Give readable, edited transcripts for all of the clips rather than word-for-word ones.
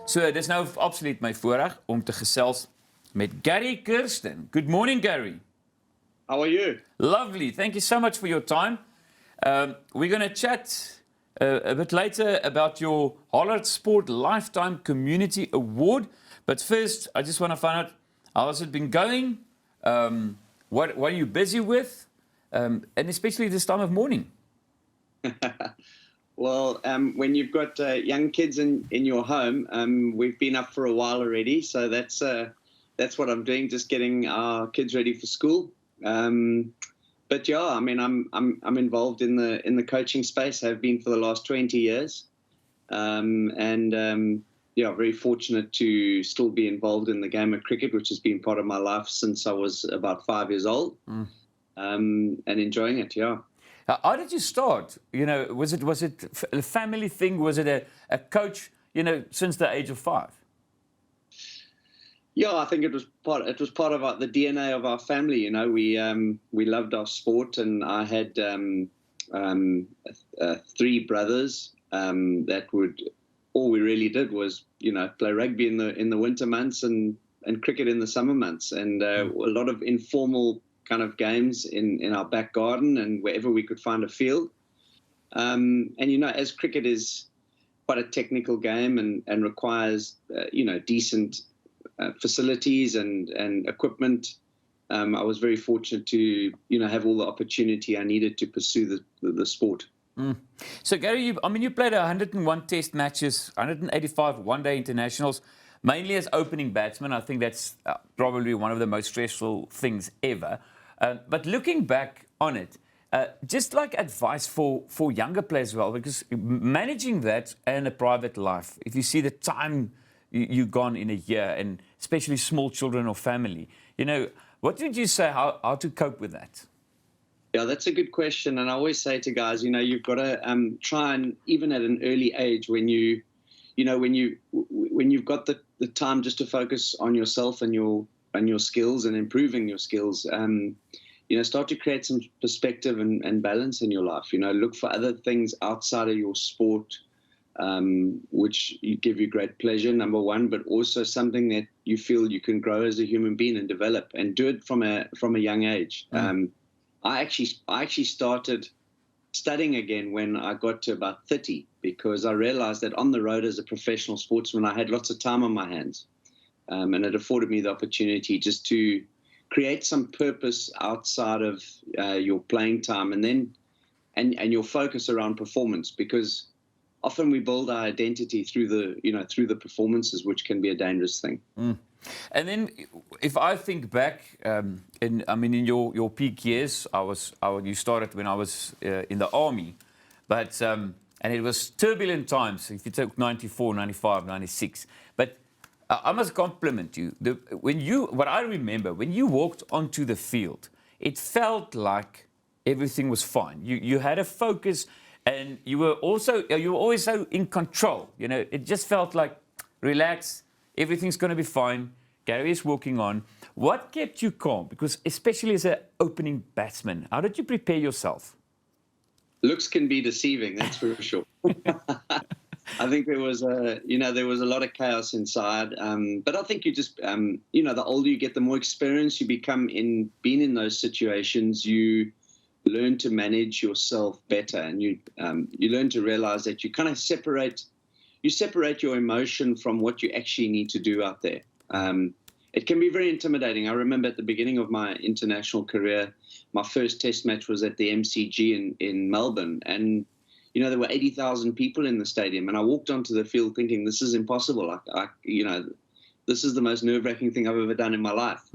So, dis nou absoluut my voorreg om te gesels met Gary Kirsten. Good morning, Gary. How are you? Lovely. Thank you so much for your time. We're going to chat a bit later about your Hollard Sport Lifetime Community Award. But first, I just want to find out, how has it been going? What are you busy with? And especially this time of morning. Well, when you've got young kids in your home, we've been up for a while already, so that's what I'm doing, just getting our kids ready for school. But yeah, I mean, I'm involved in the coaching space. Have been for the last 20 years, yeah, very fortunate to still be involved in the game of cricket, which has been part of my life since I was about 5 years old, and enjoying it. Yeah. How did you start? You know, was it a family thing? Was it a coach? You know, since the age of 5? Yeah, I think it was part of the DNA of our family. You know, we loved our sport, and I had 3 brothers that would. All we really did was, you know, play rugby in the winter months and cricket in the summer months, and a lot of informal kind of games in our back garden and wherever we could find a field. And, you know, as cricket is quite a technical game and requires, you know, decent facilities and equipment, I was very fortunate to, you know, have all the opportunity I needed to pursue the sport. So, Gary, you played 101 test matches, 185 one-day internationals, mainly as opening batsman. I think that's probably one of the most stressful things ever. But looking back on it, just like advice for younger players as well, because managing that and a private life, if you see the time you've gone in a year, and especially small children or family, you know, what would you say how to cope with that? Yeah, that's a good question. And I always say to guys, you know, you've got to try and, even at an early age, when you've got the time just to focus on yourself and your skills and improving your skills, you know, start to create some perspective and balance in your life. You know, look for other things outside of your sport, which give you great pleasure, number one, but also something that you feel you can grow as a human being and develop, and do it from a young age. I actually started studying again when I got to about 30, because I realized that on the road as a professional sportsman, I had lots of time on my hands. And it afforded me the opportunity just to create some purpose outside of your playing time, and your focus around performance, because often we build our identity through the performances, which can be a dangerous thing. And then, if I think back, in your peak years, you started when I was in the army, but and it was turbulent times. If you took 94, 95, 96, but I must compliment you. What I remember, when you walked onto the field, it felt like everything was fine. You had a focus, and you were always so in control. You know, it just felt like, relax, everything's going to be fine. Gary is walking on. What kept you calm? Because especially as an opening batsman, how did you prepare yourself? Looks can be deceiving, that's for sure. I think there was a lot of chaos inside. But I think you just, you know, the older you get, the more experience you become in being in those situations. You learn to manage yourself better, and you learn to realize that you kind of separate your emotion from what you actually need to do out there. It can be very intimidating. I remember at the beginning of my international career, my first test match was at the MCG in Melbourne, and you know, there were 80,000 people in the stadium, and I walked onto the field thinking, this is impossible. You know, this is the most nerve-wracking thing I've ever done in my life.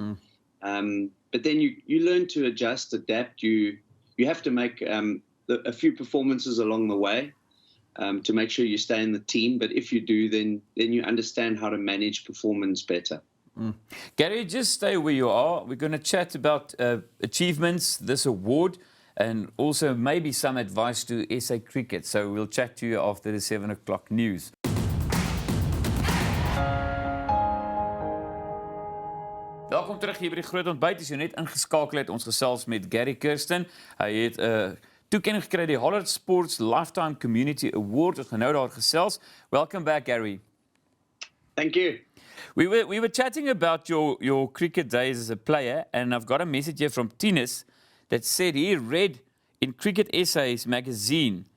But then you learn to adjust, adapt. You have to make a few performances along the way to make sure you stay in the team. But if you do, then you understand how to manage performance better. Gary, just stay where you are. We're going to chat about achievements, this award, and also maybe some advice to SA Cricket. So we'll chat to you after the 7 o'clock news. Welkom terug hier by die Groot Ontbyt. As jy net ingeskakel het, ons gesels met Gary Kirsten. Hy het toekenning gekry die Hollard Sports Lifetime Community Award. Ons gaan nou daar gesels. Welcome back, Gary. Thank you. We were chatting about your cricket days as a player, and I've got a message here from Tinus that said he read in Cricket Essays magazine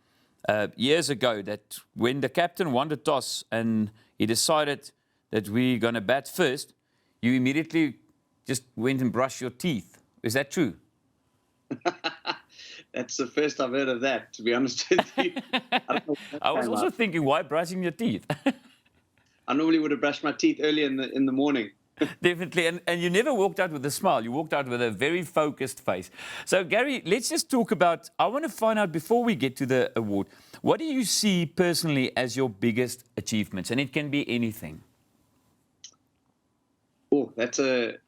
years ago that when the captain won the toss and he decided that we're going to bat first, you immediately just went and brushed your teeth. Is that true? That's the first I've heard of that, to be honest with you. I was also thinking, why brushing your teeth? I normally would have brushed my teeth early in the morning. Definitely. And you never walked out with a smile. You walked out with a very focused face. So, Gary, let's just talk about, I want to find out before we get to the award, what do you see personally as your biggest achievements? And it can be anything. Oh, that's a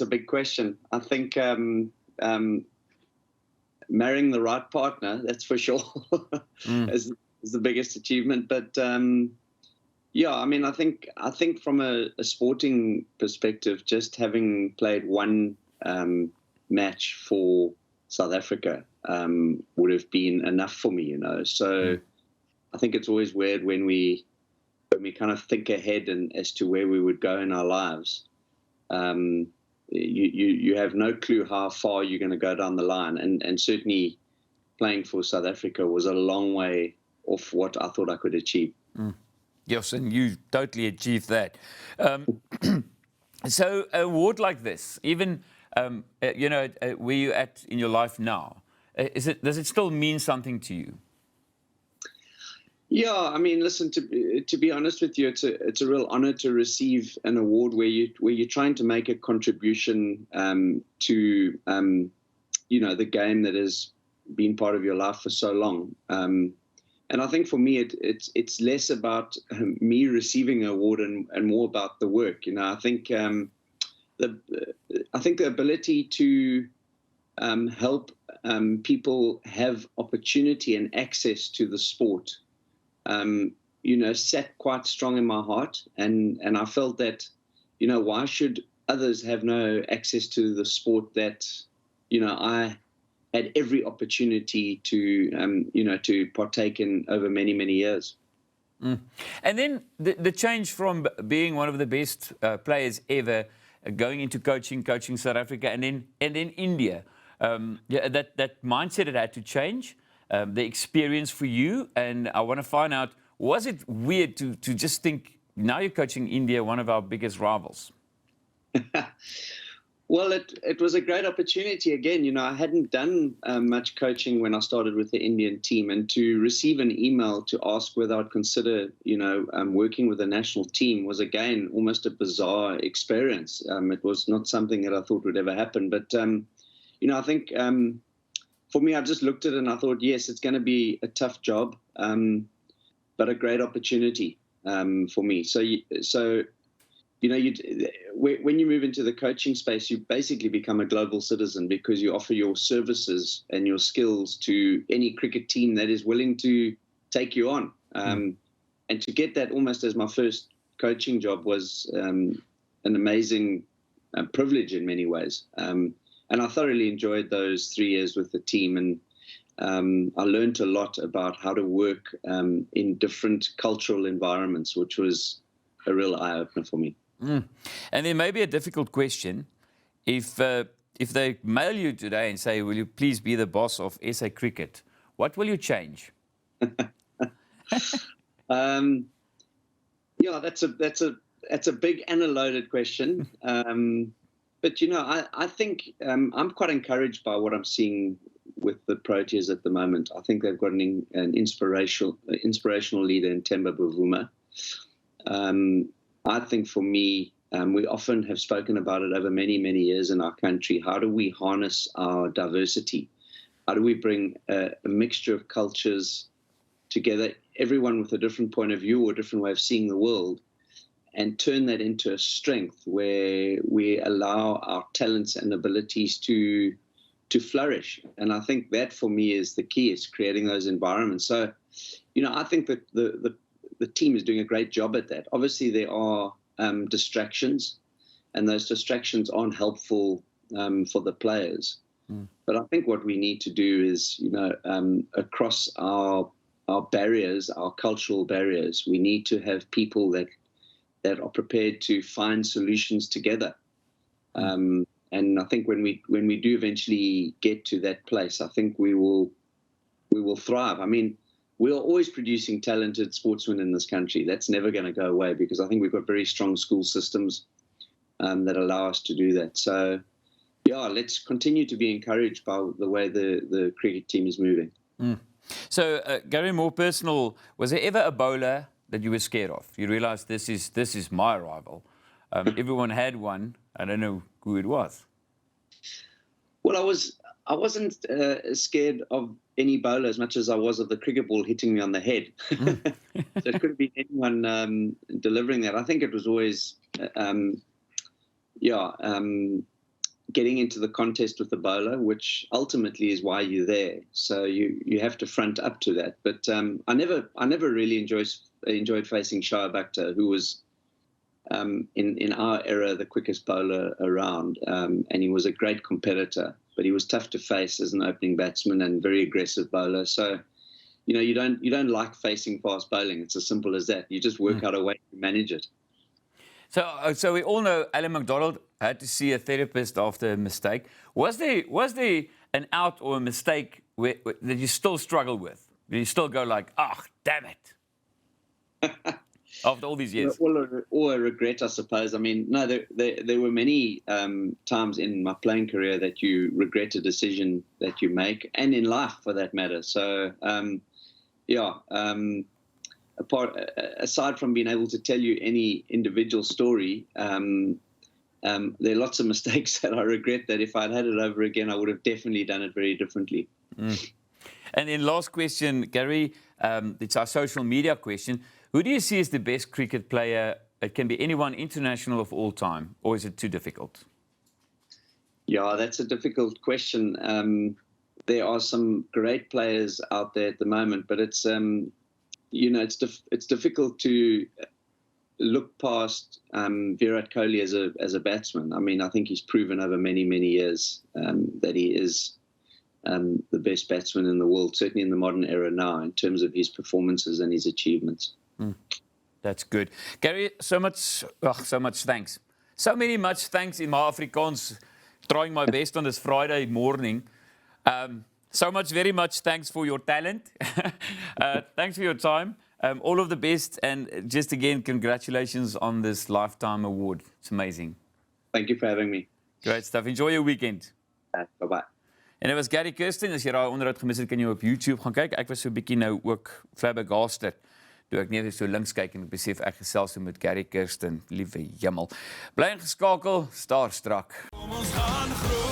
big question. I think marrying the right partner, that's for sure, is the biggest achievement. But yeah, I mean, I think from a sporting perspective, just having played one match for South Africa would have been enough for me, you know. So I think it's always weird when we kind of think ahead and as to where we would go in our lives. You have no clue how far you're going to go down the line, and certainly playing for South Africa was a long way off what I thought I could achieve. Yes, and you totally achieved that. So an award like this, even you know, where you're at in your life now, does it still mean something to you? Yeah, I mean, listen, to be honest with you, it's a real honor to receive an award where you're trying to make a contribution to you know, the game that has been part of your life for so long. And I think for me, it's less about me receiving an award and more about the work. You know, I think the ability to help people have opportunity and access to the sport, you know, sat quite strong in my heart. And I felt that, you know, why should others have no access to the sport that, you know, I had every opportunity to, you know, to partake in over many, many years. And then the change from being one of the best players ever, going into coaching South Africa, and then India. Yeah, that mindset it had to change. The experience for you, and I want to find out, was it weird to just think now you're coaching India, one of our biggest rivals? Well, it was a great opportunity. Again, you know, I hadn't done much coaching when I started with the Indian team, and to receive an email to ask whether I'd consider, you know, working with the national team was, again, almost a bizarre experience. It was not something that I thought would ever happen. But, you know, I think for me, I just looked at it and I thought, yes, it's going to be a tough job, but a great opportunity for me. So you know, when you move into the coaching space, you basically become a global citizen because you offer your services and your skills to any cricket team that is willing to take you on. And to get that almost as my first coaching job was an amazing privilege in many ways. And I thoroughly enjoyed those 3 years with the team. And I learned a lot about how to work in different cultural environments, which was a real eye-opener for me. And then maybe a difficult question. If they mail you today and say, will you please be the boss of SA Cricket, what will you change? Yeah, that's a big and a loaded question. But, you know, I think I'm quite encouraged by what I'm seeing with the Proteas at the moment. I think they've got an inspirational leader in Temba Bavuma. I think for me, we often have spoken about it over many, many years in our country. How do we harness our diversity? How do we bring a mixture of cultures together, everyone with a different point of view or a different way of seeing the world, and turn that into a strength where we allow our talents and abilities to flourish? And I think that for me is the key, is creating those environments. So, you know, I think that the team is doing a great job at that. Obviously, there are distractions, and those distractions aren't helpful for the players. But I think what we need to do is, you know, across our barriers, our cultural barriers, we need to have people that that are prepared to find solutions together. And I think when we do eventually get to that place, I think we will thrive. I mean, we are always producing talented sportsmen in this country. That's never going to go away, because I think we've got very strong school systems that allow us to do that. So, yeah, let's continue to be encouraged by the way the cricket team is moving. So, Gary, more personal, was there ever a bowler that you were scared of? You realized this is my rival. Everyone had one. I don't know who it was. Well, I wasn't scared of any bowler as much as I was of the cricket ball hitting me on the head. So it could have been anyone delivering that. I think it was always, getting into the contest with the bowler, which ultimately is why you're there. So you have to front up to that. But I never really enjoyed facing Shoaib Akhtar, who was in our era the quickest bowler around, and he was a great competitor. But he was tough to face as an opening batsman and very aggressive bowler. So, you don't like facing fast bowling. It's as simple as that. You just work out a way to manage it. So we all know Alan McDonald had to see a therapist after a mistake. Was there an out or a mistake that you still struggle with? Did you still go like, damn it, after all these years? Or a regret, I suppose. I mean, no, there were many times in my playing career that you regret a decision that you make, and in life for that matter. So, aside from being able to tell you any individual story, there are lots of mistakes that I regret that if I'd had it over again, I would have definitely done it very differently. And then last question, Gary, it's our social media question. Who do you see as the best cricket player? It can be anyone international of all time, or is it too difficult? Yeah, that's a difficult question. There are some great players out there at the moment, but it's it's difficult to look past Virat Kohli as a batsman. I mean, I think he's proven over many years that he is the best batsman in the world, certainly in the modern era now, in terms of his performances and his achievements. That's good. Gary, so much thanks. So much thanks in my Afrikaans, trying my best on this Friday morning. Very much thanks for your talent. Thanks for your time. All of the best. And just again, congratulations on this Lifetime Award. It's amazing. Thank you for having me. Great stuff. Enjoy your weekend. Bye-bye. En dit was Gary Kirsten. As jy daai onderhoud gemis het, kan jy op YouTube gaan kyk. Ek was so 'n bietjie nou ook flabbergasted toe ek net so links kyk en ek besef ek gesels met Gary Kirsten. Liewe hemel. Bly ingeskakel, staar strak. Kom ons gaan groei.